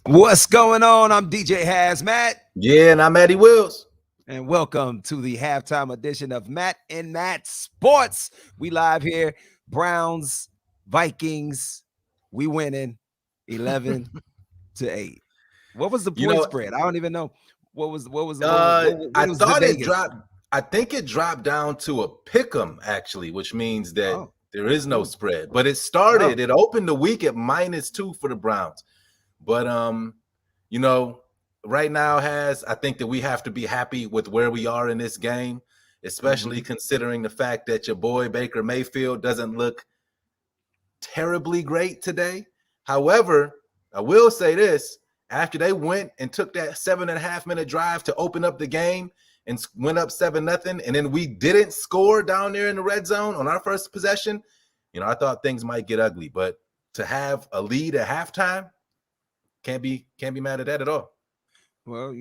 What's going on? I'm DJ Hazmat, Yeah, and I'm Eddie Wills. and welcome to the halftime edition of Matt and Matt Sports. We live here, Browns, Vikings. We winning 11-8. What was the You point know, spread? I don't even know. What I was the thought it Vegas? dropped. I think it dropped down to a pick'em actually, which means that Oh, there is no hmm. spread. But Oh, it opened the week at -2 for the Browns. But you know, right now I think that we have to be happy with where we are in this game, especially mhm. considering the fact that your boy Baker Mayfield doesn't look terribly great today. However, I will say this: after they went and took that 7.5 minute drive to open up the game and went up 7-0, and then we didn't score down there in the red zone on our first possession, I thought things might get ugly. But to have a lead at halftime, can't be mad at that at all. Well,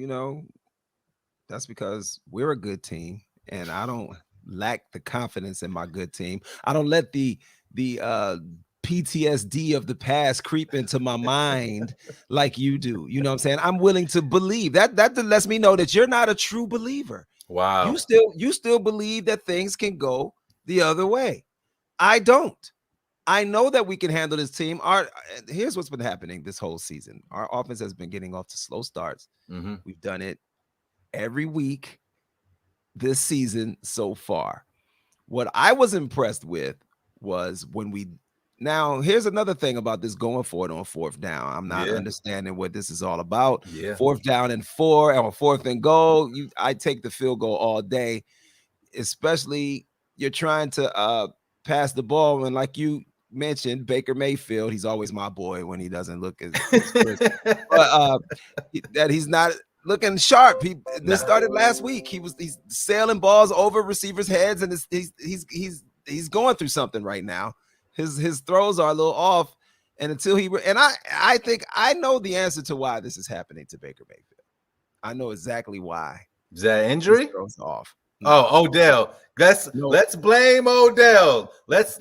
that's because we're a good team, and I don't lack the confidence in my good team. I don't let the PTSD of the past creep into my mind like you do. You know what I'm saying? I'm willing to believe that lets me know that you're not a true believer. You Wow. still believe that things can go the other way. I don't. I know that we can handle this team. Here's what's been happening this whole season. Our offense has been getting off to slow starts. Mm-hmm. We've done it every week this season so far. What I was impressed with was when we now here's another thing about this going forward on fourth down. I'm not Yeah. understanding what this is all about. Yeah. Fourth down and 4 or fourth and goal. I take the field goal all day, especially you're trying to pass the ball. And like you mentioned, Baker Mayfield, he's always my boy when he doesn't look as crisp. But that he's not looking sharp. This Nah. started last week. He's sailing balls over receivers' heads, and he's going through something right now. His throws are a little off, and I think I know the answer to why this is happening to Baker Mayfield. I know exactly why Is that his injury? throws off. No, Oh, Odell. Let's no, let's blame Odell. Let's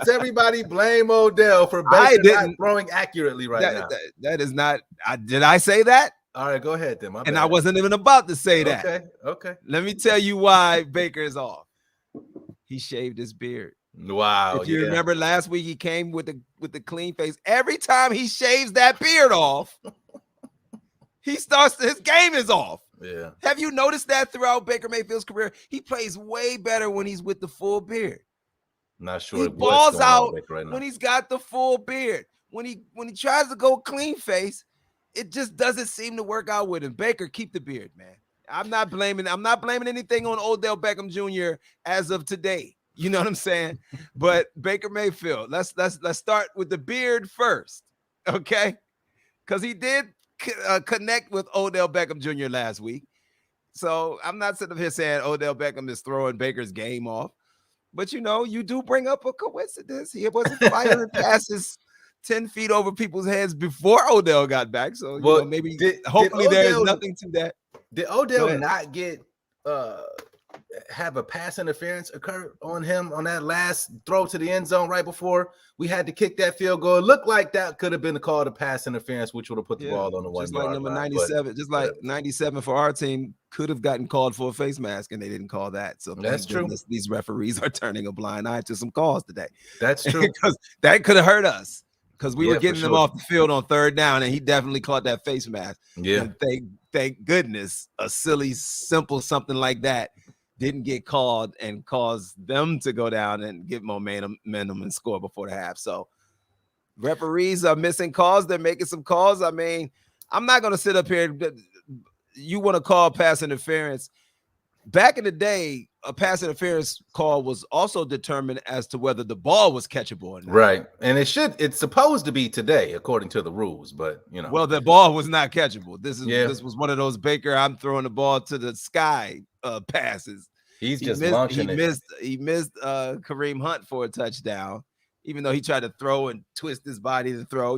everybody blame Odell for I Baker not didn't. throwing accurately right That, now. that, that is not. Did I say that? All right, go ahead then. My And I bad. wasn't even about to say that. Okay, okay. Let me tell you why Baker is off. He shaved his beard. Wow, If you yeah. remember last week, he came with the clean face. Every time he shaves that beard off, his game is off. Yeah. Have you noticed that throughout Baker Mayfield's career? He plays way better when he's with the full beard. Not sure He what's balls going on out with Baker right now. when he's got the full beard. When he tries to go clean face, it just doesn't seem to work out with him. Baker, keep the beard, man. I'm not blaming anything on Odell Beckham Jr. as of today. You know what I'm saying? But Baker Mayfield, let's start with the beard first, okay? Because he did connect with Odell Beckham Jr. last week. So I'm not sitting here saying Odell Beckham is throwing Baker's game off. But you do bring up a coincidence. He wasn't firing passes 10 feet over people's heads before Odell got back. So, Well, maybe did hopefully there is Odell nothing to that. did Go Odell ahead. not get have a pass interference occur on him on that last throw to the end zone right before we had to kick that field goal? It looked like that could have been called a pass interference, which would have put the Yeah. ball on the 1 Just like yard number line. But 97, just like 97 for our team could have gotten called for a face mask and they didn't call that. So That's thank true. goodness these referees are turning a blind eye to some calls today. That's true. Because that could have hurt us. Because we were Yeah, for getting them sure. off the field on third down, and he definitely caught that face mask. Yeah. And thank goodness a silly, simple something like that didn't get called and cause them to go down and get momentum and score before the half. So referees are missing calls. They're making some calls. I mean, I'm not going to sit up here. You want to call pass interference. Back in the day, a pass interference call was also determined as to whether the ball was catchable or not. Right. And it's supposed to be today, according to the rules, but Well, the ball was not catchable. This was one of those Baker, I'm throwing the ball to the sky passes. He's just launching it. He missed Kareem Hunt for a touchdown, even though he tried to throw and twist his body to throw.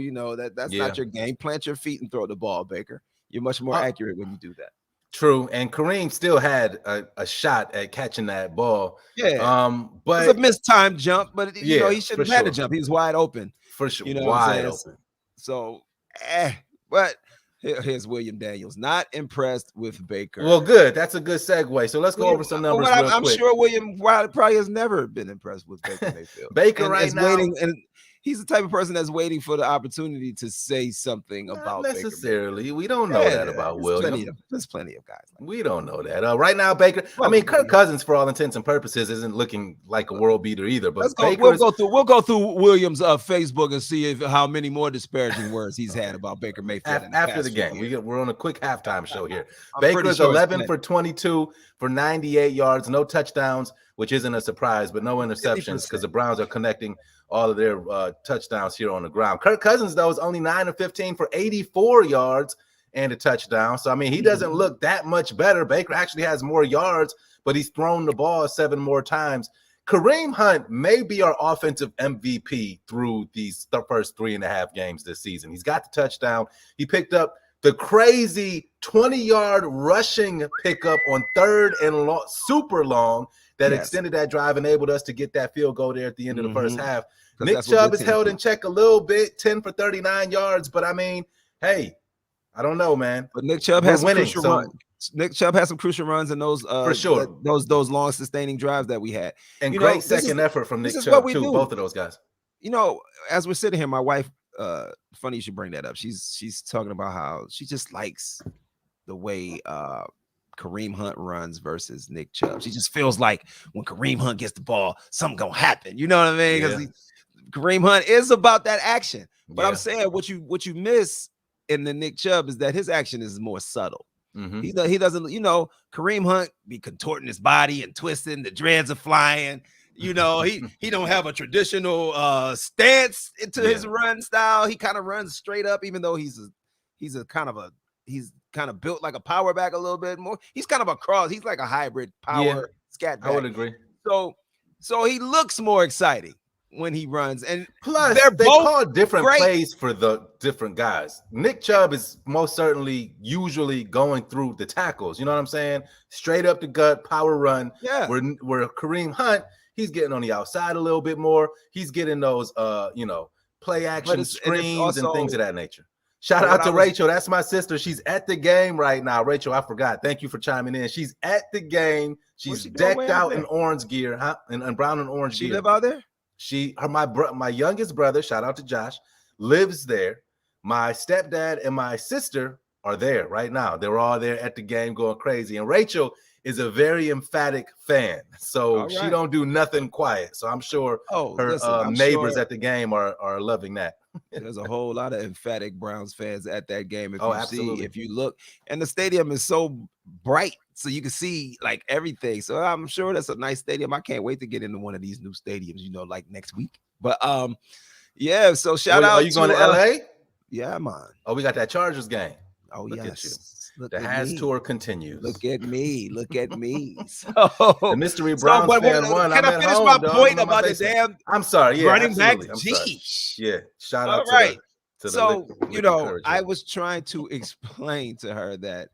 That's not your game. Plant your feet and throw the ball, Baker. You're much more accurate when you do that. True, and Kareem still had a shot at catching that ball. Yeah, but it's a mistimed jump, but he shouldn't have had to sure. jump. He was wide open. For sure, You know wide what I'm saying? open. So, But here's William Daniels. Not impressed with Baker. Well, good. That's a good segue. So let's go over some numbers real I'm quick. sure William probably has never been impressed with Baker Mayfield. Baker and right is now, waiting, and he's the type of person that's waiting for the opportunity to say something not about necessarily. Baker. We don't know that about William. There's plenty of guys. We don't know that. Right now, Baker. I mean, Kirk Cousins, for all intents and purposes, isn't looking like a world beater either. But let's go. We'll go through Williams' Facebook and see how many more disparaging words he's had about Baker Mayfield after the game. We're on a quick halftime show here. I'm Baker's sure 11 for 22 for 98 yards, no touchdowns, which isn't a surprise, but no interceptions because the Browns are connecting all of their touchdowns here on the ground. Kirk Cousins, though, is only 9 of 15 for 84 yards and a touchdown. So, I mean, he doesn't look that much better. Baker actually has more yards, but he's thrown the ball 7 more times. Kareem Hunt may be our offensive MVP through the first 3.5 games this season. He's got the touchdown. He picked up the crazy 20-yard rushing pickup on 3rd and super long that extended that drive, enabled us to get that field goal there at the end of the first half. Nick Chubb is held in check a little bit, 10 for 39 yards. But, I mean, hey, I don't know, man. But Nick Chubb has some crucial runs. Nick Chubb has some crucial runs in those for sure. Those long sustaining drives that we had. And great second effort from Nick Chubb too, both of those guys. You know, as we're sitting here, my wife, funny you should bring that up. She's talking about how she just likes the way Kareem Hunt runs versus Nick Chubb. She just feels like when Kareem Hunt gets the ball, something gonna happen. You know what I mean? Because Kareem Hunt is about that action. But I'm saying what you miss in the Nick Chubb is that his action is more subtle. He doesn't, Kareem Hunt be contorting his body and twisting, the dreads are flying. He don't have a traditional stance into his run style. He kind of runs straight up, even though he's kind of built like a power back a little bit more. He's kind of a cross. He's like a hybrid power scat back. I would agree. So he looks more exciting when he runs, and plus they call different plays for the different guys. Nick Chubb is most certainly usually going through the tackles. You know what I'm saying? Straight up the gut, power run. Yeah. Where Kareem Hunt, he's getting on the outside a little bit more. He's getting those play action screens and things of that nature. Shout out to Rachel. That's my sister. She's at the game right now. Rachel, I forgot. Thank you for chiming in. She's at the game. She's decked out in orange gear, in brown and orange gear. She live out there? My youngest brother, shout out to Josh, lives there. My stepdad and my sister are there right now. They're all there at the game going crazy. And Rachel is a very emphatic fan. So she don't do nothing quiet. So I'm sure her neighbors at the game are loving that. There's a whole lot of emphatic Browns fans at that game. Absolutely. If you look, and the stadium is so bright, so you can see like everything. So I'm sure that's a nice stadium. I can't wait to get into one of these new stadiums, like next week. But yeah. So shout out. Are you going to LA? Yeah, man. Oh, we got that Chargers game. Oh, look yes. At you. The Has tour continues. Look at me. So the mystery Browns fan won. Can I finish my point about the damn? I'm sorry. Yeah, running back. Yeah. Shout out. So I was trying to explain to her that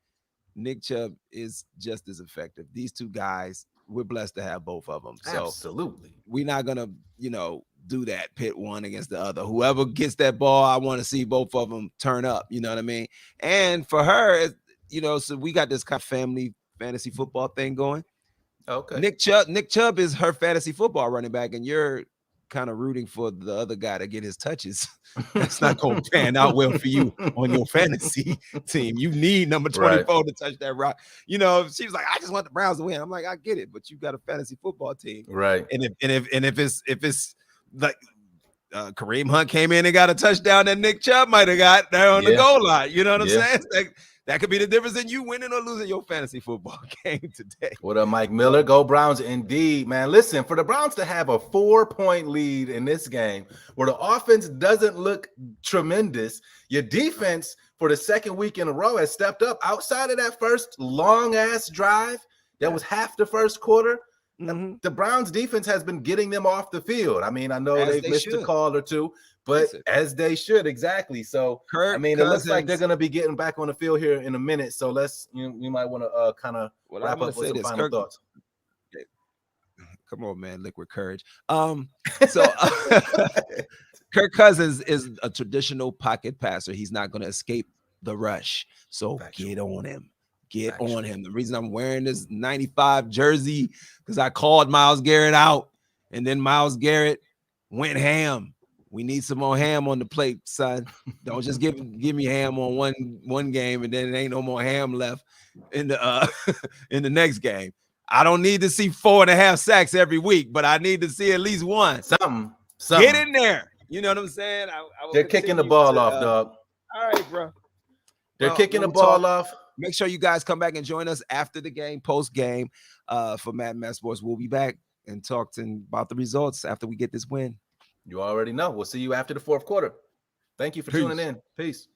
Nick Chubb is just as effective. These two guys, we're blessed to have both of them. So absolutely, we're not gonna, do that pit one against the other. Whoever gets that ball, I want to see both of them turn up. You know what I mean? And for her, so we got this kind of family fantasy football thing going. Okay. Nick Chubb is her fantasy football running back, and you're kind of rooting for the other guy to get his touches. That's not going to pan out well for you on your fantasy team. You need number 24 to touch that rock. She was like, I just want the Browns to win. I'm like, I get it, but you got a fantasy football team, right? And if it's like Kareem Hunt came in and got a touchdown that Nick Chubb might have got there on the goal line, you know what I'm saying? That could be the difference in you winning or losing your fantasy football game today. What up, Mike Miller? Go Browns indeed, man. Listen, for the Browns to have a 4-point lead in this game where the offense doesn't look tremendous, your defense for the second week in a row has stepped up outside of that first long-ass drive that was half the first quarter. Mm-hmm. The Browns defense has been getting them off the field. I mean, I know they've missed a call or two, but as they should, exactly. So, it looks like they're going to be getting back on the field here in a minute. So you might want to kind of wrap up with some final thoughts. Come on, man, liquid courage. Kirk Cousins is a traditional pocket passer. He's not going to escape the rush. So Factual. get on him. Get Factual. on him. The reason I'm wearing this 95 jersey because I called Myles Garrett out, and then Myles Garrett went ham. We need some more ham on the plate, son. Don't just give me ham on one game, and then there ain't no more ham left in the in the next game. I don't need to see 4.5 sacks every week, but I need to see at least one. Something. Get in there. You know what I'm saying? I will They're kicking the continue ball to, off, dog. all right, bro. They're Well, kicking when the we talk, ball off. make sure you guys come back and join us after the game, post game, for Mad Matt Sports. We'll be back and talk about the results after we get this win. You already know. We'll see you after the fourth quarter. Thank you for tuning Peace. in. Peace.